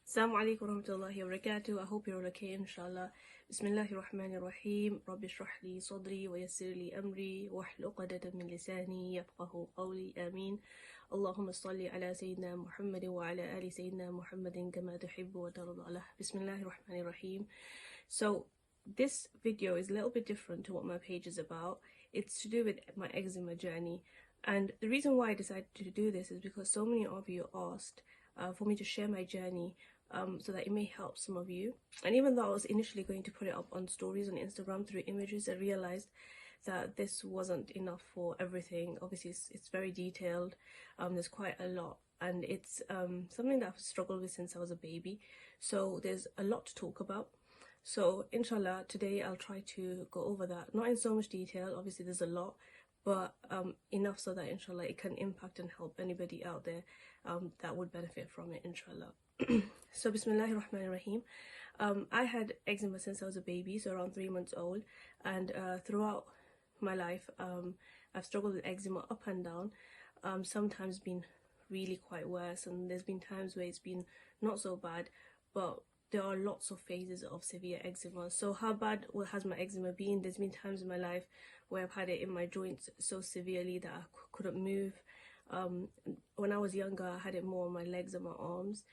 Assalamu alaikum warahmatullahi wabarakatuh. I hope you're all okay, inshallah. Bismillahir Rahmanir Rahim. Rabbi shrah li sadri wa yassir li amri wahlul 'uqdatan min lisani yafqahu qawli. Ameen. Allahumma salli ala Sayyidina Muhammadin wa ala ali Sayyidina Muhammadin kama tuhibbu wa tarda. Bismillahir Rahmanir Rahim. So this video is a little bit different to what my page is about. It's to do with my eczema journey. And the reason why I decided to do this is because so many of you asked for me to share my journey so that it may help some of you. And even though I was initially going to put it up on stories on Instagram through images, I realized that this wasn't enough for everything. Obviously it's very detailed, there's quite a lot, and it's something that I've struggled with since I was a baby, so there's a lot to talk about. So inshallah today I'll try to go over that, not in so much detail, obviously there's a lot, but enough so that inshallah it can impact and help anybody out there that would benefit from it, inshallah. So Bismillahir Rahmanir Rahim. I had eczema since I was a baby, so around 3 months old, and throughout my life I've struggled with eczema up and down. Sometimes been really quite worse, and there's been times where it's been not so bad, but there are lots of phases of severe eczema. So how bad has my eczema been? There's been times in my life where I've had it in my joints so severely that I couldn't move. When I was younger, I had it more on my legs and my arms,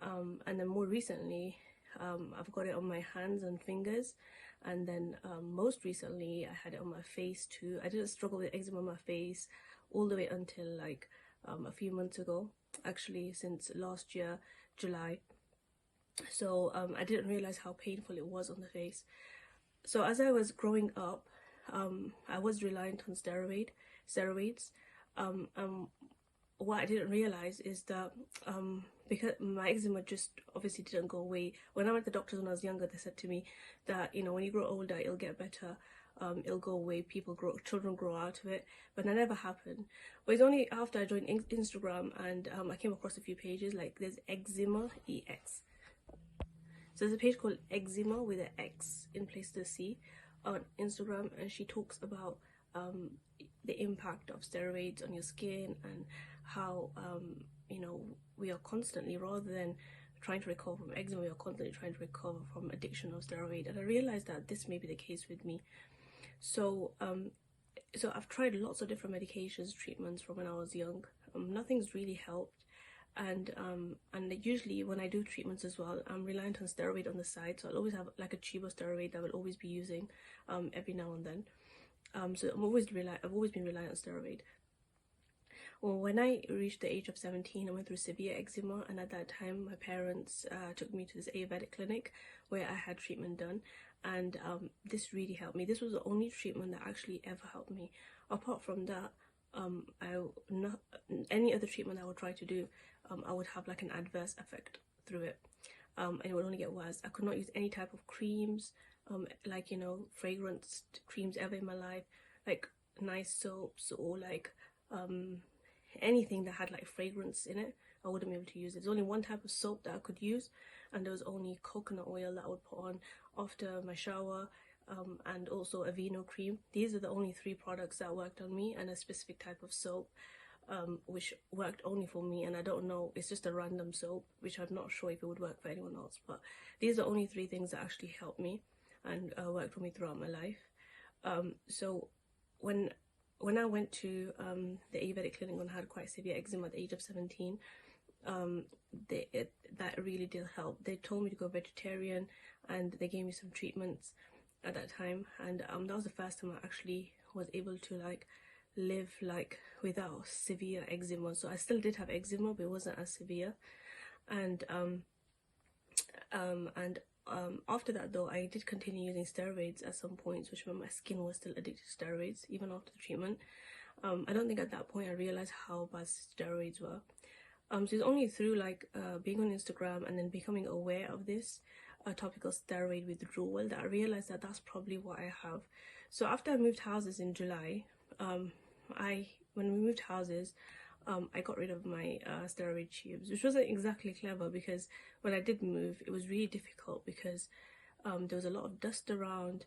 and then more recently I've got it on my hands and fingers, and then most recently I had it on my face too. I didn't struggle with eczema on my face all the way until like a few months ago, actually since last year July. So I didn't realize how painful it was on the face. So as I was growing up, I was reliant on steroids. What I didn't realize is that because my eczema just obviously didn't go away. When I went to the doctors when I was younger, they said to me that, you know, when you grow older it'll get better, it'll go away, children grow out of it, but that never happened. But it's only after I joined Instagram and I came across a few pages, like there's Eczema, EX. So there's a page called Eczema with an X in place of the C on Instagram, and she talks about the impact of steroids on your skin and how you know, we are constantly, rather than trying to recover from eczema, we are constantly trying to recover from addiction of steroid. And I realized that this may be the case with me. So so I've tried lots of different medications, treatments from when I was young. Nothing's really helped. And usually when I do treatments as well, I'm reliant on steroid on the side, so I'll always have like a tube of steroid that I will always be using every now and then. So I've always been reliant on steroid. Well, when I reached the age of 17, I went through severe eczema, and at that time my parents took me to this ayurvedic clinic where I had treatment done, and this really helped me. This was the only treatment that actually ever helped me. Apart from that, any other treatment I would try to do, I would have like an adverse effect through it, and it would only get worse. I could not use any type of creams, like, you know, fragrance creams ever in my life, like nice soaps or like anything that had like fragrance in it. I wouldn't be able to use it. There's only one type of soap that I could use, and there was only coconut oil that I would put on after my shower, and also a vino cream. These are the only 3 products that worked on me, and a specific type of soap which worked only for me. And I don't know, it's just a random soap which I'm not sure if it would work for anyone else, but these are the only 3 things that actually helped me and worked for me throughout my life. So when I went to the Ayurvedic clinic when I had quite severe eczema at the age of 17, that really did help. They told me to go vegetarian, and they gave me some treatments at that time, and that was the first time I actually was able to like live like without severe eczema. So I still did have eczema, but it wasn't as severe. And after that though, I did continue using steroids at some points, which meant my skin was still addicted to steroids even after the treatment. I don't think at that point I realized how bad steroids were. So it's only through like being on Instagram and then becoming aware of this topical steroid withdrawal that I realized that that's probably what I have. So after I moved houses in July, when we moved houses, I got rid of my steroid tubes, which wasn't exactly clever, because when I did move, it was really difficult because there was a lot of dust around.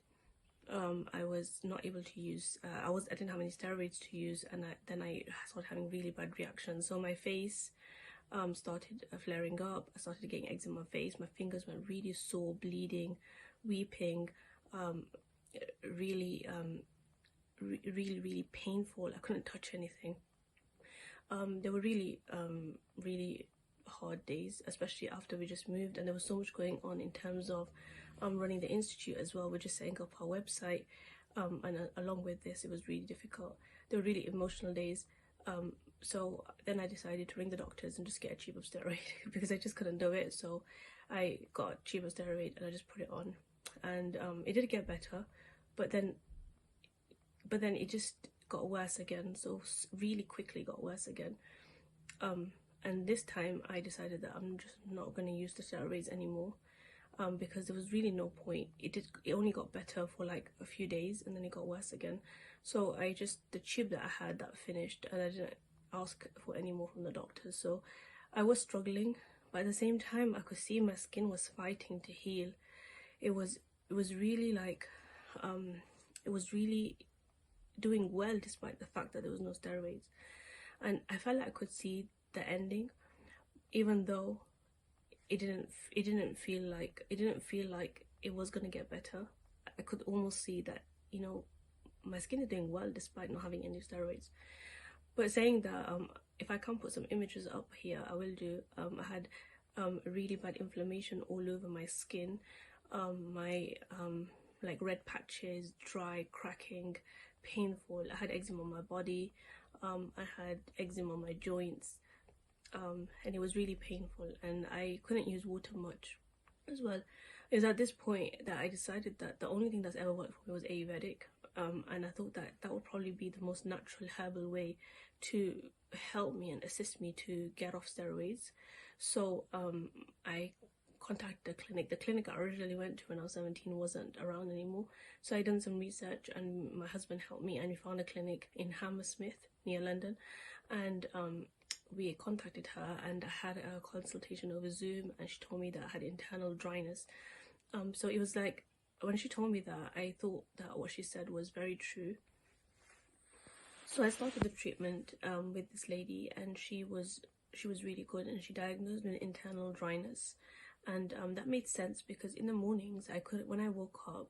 I was not able to use, I didn't have any steroids to use, and then I started having really bad reactions. So my face, started flaring up. I started getting eczema on my face. My fingers went really sore, bleeding, weeping, really really painful. I couldn't touch anything. They were really hard days, especially after we just moved, and there was so much going on in terms of running the institute as well. We're just setting up our website, and along with this, it was really difficult. They were really emotional days. So then I decided to ring the doctors and just get a tube of steroid because I just couldn't do it. So I got a tube of steroid and I just put it on, and it did get better, but then it just got worse again. So really quickly got worse again. And this time I decided that I'm just not going to use the steroids anymore, because there was really no point. It only got better for like a few days and then it got worse again. So the tube that I had, that finished, and I didn't ask for any more from the doctors. So I was struggling, but at the same time I could see my skin was fighting to heal. It was really like it was really doing well despite the fact that there was no steroids, and I felt like I could see the ending, even though it didn't feel like it was gonna get better. I could almost see that, you know, my skin is doing well despite not having any steroids. But saying that, if I can put some images up here, I will do. I had really bad inflammation all over my skin, my like red patches, dry, cracking, painful. I had eczema on my body, I had eczema on my joints, and it was really painful, and I couldn't use water much as well. It was at this point that I decided that the only thing that's ever worked for me was ayurvedic, and I thought that would probably be the most natural herbal way to help me and assist me to get off steroids. So I contacted the clinic. The clinic I originally went to when I was 17 wasn't around anymore, so I done some research and my husband helped me, and we found a clinic in Hammersmith near London, and we contacted her and I had a consultation over Zoom, and she told me that I had internal dryness. So it was like, when she told me that, I thought that what she said was very true. So I started the treatment with this lady, and she was really good, and she diagnosed me with internal dryness. And that made sense because in the mornings when I woke up,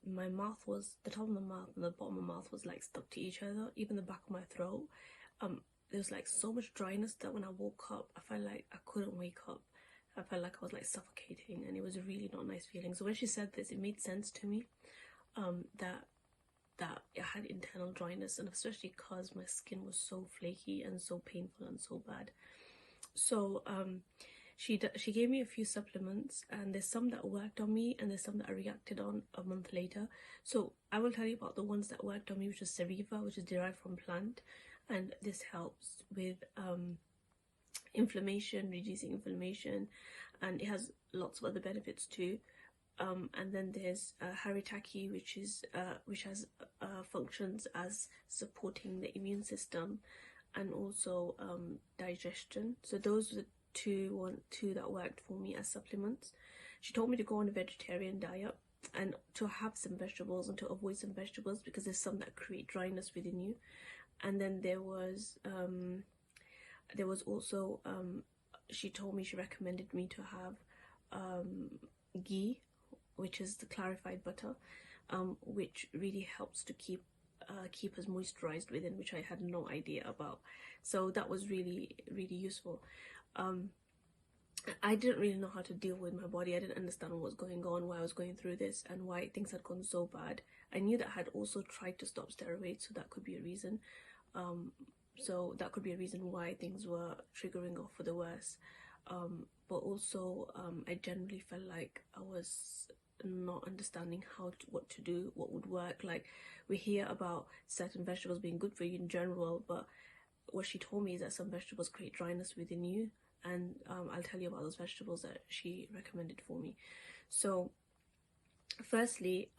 my mouth was, the top of my mouth and the bottom of my mouth was like stuck to each other, even the back of my throat. There was like so much dryness that when I woke up, I felt like I couldn't wake up. I felt like I was like suffocating, and it was a really not nice feeling. So when she said this, it made sense to me, that I had internal dryness, and especially because my skin was so flaky and so painful and so bad. So she gave me a few supplements, and there's some that worked on me and there's some that I reacted on a month later. So I will tell you about the ones that worked on me, which is Cereva, which is derived from plant, and this helps with inflammation, reducing inflammation, and it has lots of other benefits too. And then there's Haritaki, which has functions as supporting the immune system and also digestion. So those were two that worked for me as supplements. She told me to go on a vegetarian diet and to have some vegetables and to avoid some vegetables because there's some that create dryness within you. And then there was also she told me, she recommended me to have ghee, which is the clarified butter, which really helps to keep us moisturized within, which I had no idea about. So that was really, really useful. I didn't really know how to deal with my body. I didn't understand what was going on, why I was going through this, and why things had gone so bad. I knew that I had also tried to stop steroids, so that could be a reason. Why things were triggering off for the worse. But also, I generally felt like I was not understanding what to do, what would work. Like, we hear about certain vegetables being good for you in general, but what she told me is that some vegetables create dryness within you, and I'll tell you about those vegetables that she recommended for me. So firstly,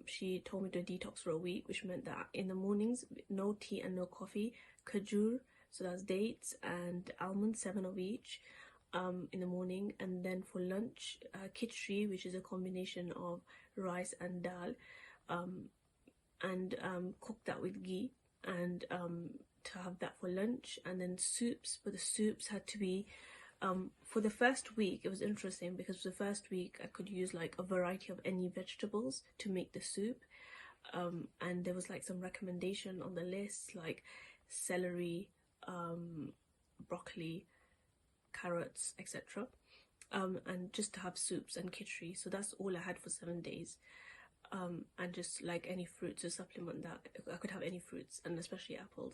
she told me to detox for a week, which meant that in the mornings, no tea and no coffee, khajur, so that's dates, and almonds, 7 of each, in the morning. And then for lunch, khichdi, which is a combination of rice and dal, and cook that with ghee, and to have that for lunch, and then soups, but the soups had to be for the first week. It was interesting because for the first week I could use like a variety of any vegetables to make the soup, and there was like some recommendation on the list like celery, broccoli, carrots, etc. And just to have soups and khichdi. So that's all I had for 7 days. And just like any fruits to supplement that. I could have any fruits, and especially apples.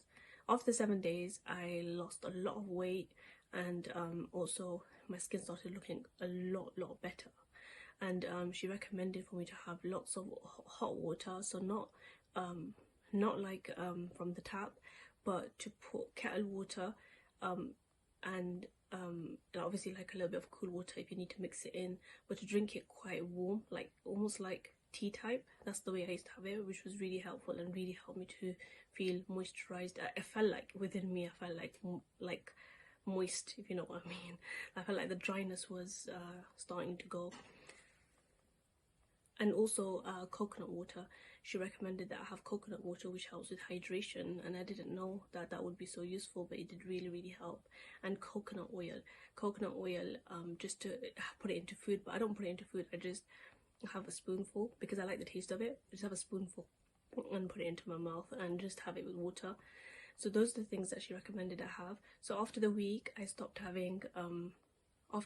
After 7 days I lost a lot of weight, and also my skin started looking a lot better. And she recommended for me to have lots of hot water, so not like from the tap, but to put kettle water, and obviously like a little bit of cool water if you need to mix it in, but to drink it quite warm, like almost like tea type. That's the way I used to have it, which was really helpful and really helped me to feel moisturized. I felt like within me, I felt like moist, if you know what I mean. I felt like the dryness was starting to go. And also coconut water. She recommended that I have coconut water, which helps with hydration, and I didn't know that that would be so useful, but it did really help. And coconut oil, just to put it into food, but I don't put it into food, I just have a spoonful because I like the taste of it. Just have a spoonful and put it into my mouth and just have it with water. So those are the things that she recommended I have. So after the week I stopped having I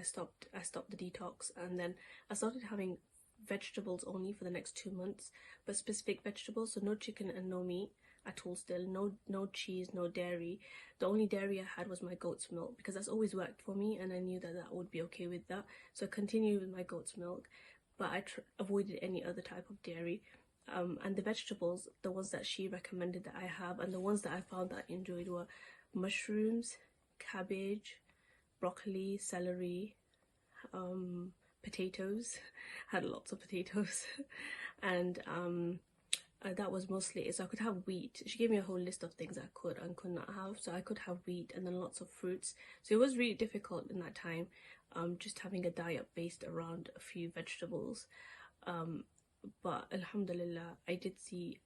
stopped the detox, and then I started having vegetables only for the next 2 months, but specific vegetables, so no chicken and no meat at all. Still no cheese, no dairy. The only dairy I had was my goat's milk, because that's always worked for me, and I knew that that would be okay with that, so I continued with my goat's milk, but I avoided any other type of dairy. And the vegetables, the ones that she recommended that I have, and the ones that I found that I enjoyed, were mushrooms, cabbage, broccoli, celery, potatoes. I had lots of potatoes. And that was mostly it. So I could have wheat. She gave me a whole list of things I could and could not have. So I could have wheat, and then lots of fruits. So it was really difficult in that time, just having a diet based around a few vegetables. But alhamdulillah, I did see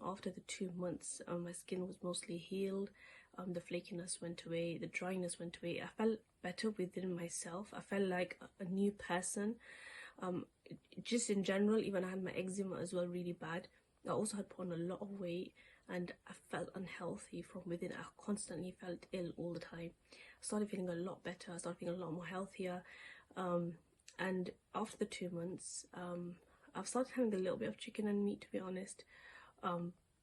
after the 2 months my skin was mostly healed. The flakiness went away, the dryness went away. I felt better within myself. I felt like a new person. Just in general, even I had my eczema as well, really bad. I also had put on a lot of weight, and I felt unhealthy from within. I constantly felt ill all the time. I started feeling a lot better. I started feeling a lot more healthier. And after the 2 months, I've started having a little bit of chicken and meat, to be honest.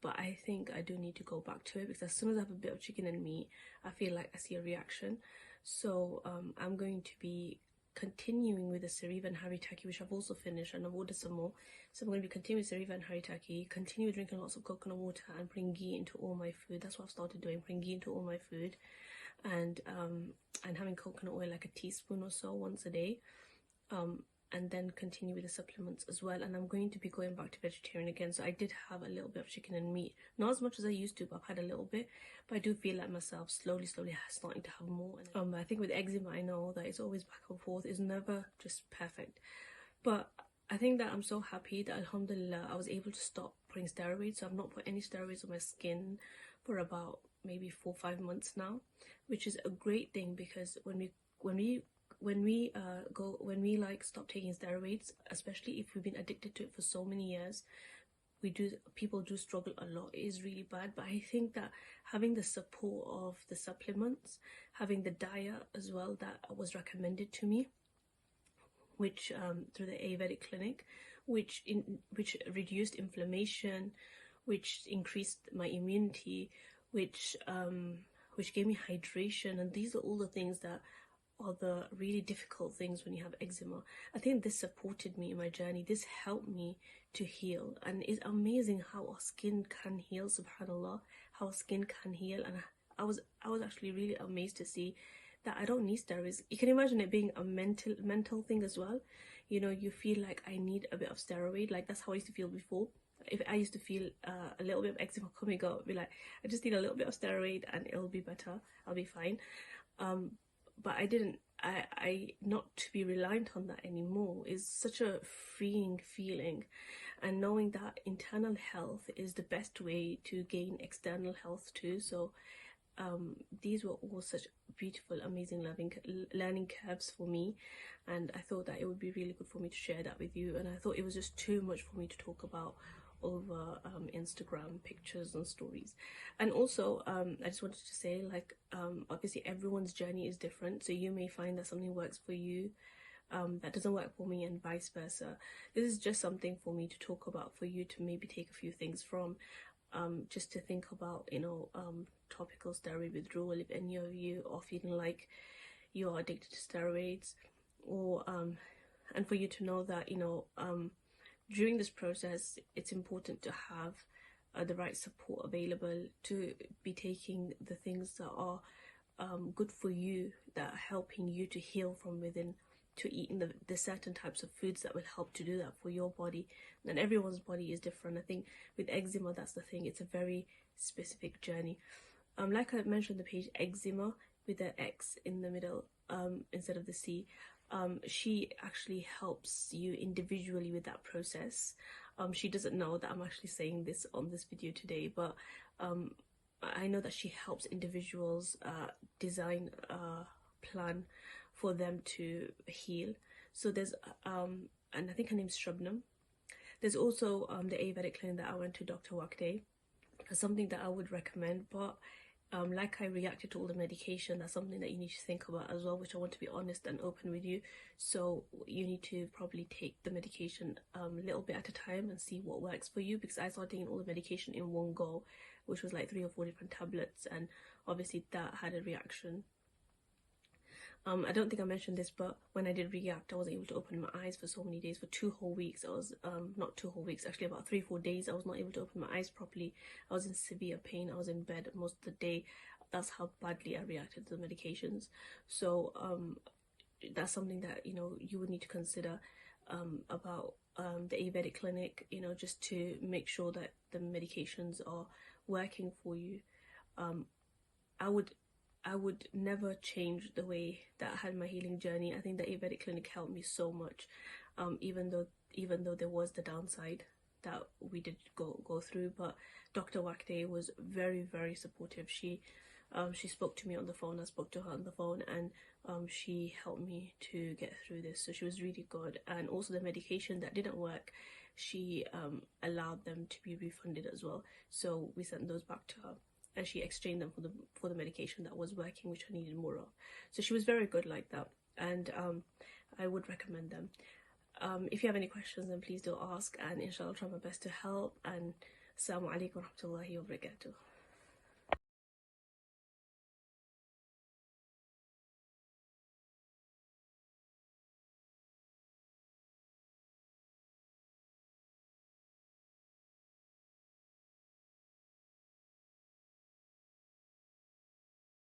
But I think I do need to go back to it, because as soon as I have a bit of chicken and meat, I feel like I see a reaction. So I'm going to be continuing with the Sariva and Haritaki, which I've also finished, and I've ordered some more. So I'm going to be continuing with Sariva and Haritaki, continue drinking lots of coconut water, and putting ghee into all my food. That's what I've started doing, putting ghee into all my food, and having coconut oil like a teaspoon or so once a day. And then continue with the supplements as well. And I'm going to be going back to vegetarian again. So I did have a little bit of chicken and meat, not as much as I used to, but I've had a little bit. But I do feel like myself slowly starting to have more. I think with eczema, I know that it's always back and forth. It's never just perfect. But I think that I'm so happy that alhamdulillah I was able to stop putting steroids. So I've not put any steroids on my skin for about maybe 4 or 5 months now, which is a great thing, because when we stop taking steroids, especially if we've been addicted to it for so many years, people do struggle a lot. It is really bad. But I think that having the support of the supplements, having the diet as well that was recommended to me, which through the Ayurvedic clinic, which reduced inflammation, which increased my immunity, which gave me hydration, and these are all the things that are the really difficult things when you have eczema. I think this supported me in my journey. This helped me to heal, and it's amazing how our skin can heal. Subhanallah, how our skin can heal. And I was actually really amazed to see that I don't need steroids. You can imagine it being a mental thing as well. You know, you feel like I need a bit of steroid. Like that's how I used to feel before. If I used to feel a little bit of eczema coming up, I'd be like, I just need a little bit of steroid and it'll be better. I'll be fine. But I didn't I not to be reliant on that anymore is such a freeing feeling, and knowing that internal health is the best way to gain external health too. So these were all such beautiful, amazing learning curves for me, and I thought that it would be really good for me to share that with you. And I thought it was just too much for me to talk about over Instagram pictures and stories. And also I just wanted to say, like, obviously everyone's journey is different, so you may find that something works for you that doesn't work for me, and vice versa. This is just something for me to talk about, for you to maybe take a few things from, just to think about, you know, topical steroid withdrawal, if any of you are feeling like you are addicted to steroids, or and for you to know that, you know, during this process it's important to have the right support available, to be taking the things that are good for you, that are helping you to heal from within, to eating the certain types of foods that will help to do that for your body. And everyone's body is different. I think with eczema, that's the thing, it's a very specific journey. Like I mentioned, the page Eczema with the X in the middle instead of the C, she actually helps you individually with that process. She doesn't know that I'm actually saying this on this video today, but I know that she helps individuals design a plan for them to heal. So there's and I think her name's Shabnam. There's also the Ayurvedic clinic that I went to, Dr. Wakde. That's something that I would recommend, but like I reacted to all the medication, that's something that you need to think about as well, which I want to be honest and open with you. So you need to probably take the medication a little bit at a time and see what works for you, because I started taking all the medication in one go, which was like 3 or 4 different tablets, and obviously that had a reaction. I don't think I mentioned this, but when I did react, I wasn't able to open my eyes for so many days. For 2 whole weeks, I was not 2 whole weeks, actually about 3-4 days, I was not able to open my eyes properly. I was in severe pain. I was in bed most of the day. That's how badly I reacted to the medications. So that's something that, you know, you would need to consider about the Ayurvedic clinic, you know, just to make sure that the medications are working for you. I would never change the way that I had my healing journey. I think the Ayurvedic clinic helped me so much, even though there was the downside that we did go through. But Dr. Wakde was very, very supportive. She spoke to me on the phone. I spoke to her on the phone, and she helped me to get through this. So she was really good. And also the medication that didn't work, she allowed them to be refunded as well. So we sent those back to her, and she exchanged them for the medication that was working, which I needed more of. So she was very good like that, and I would recommend them. If you have any questions, then please do ask, and inshallah I'll try my best to help. And Assalamu alaikum wa rahmatullahi wa barakatuh.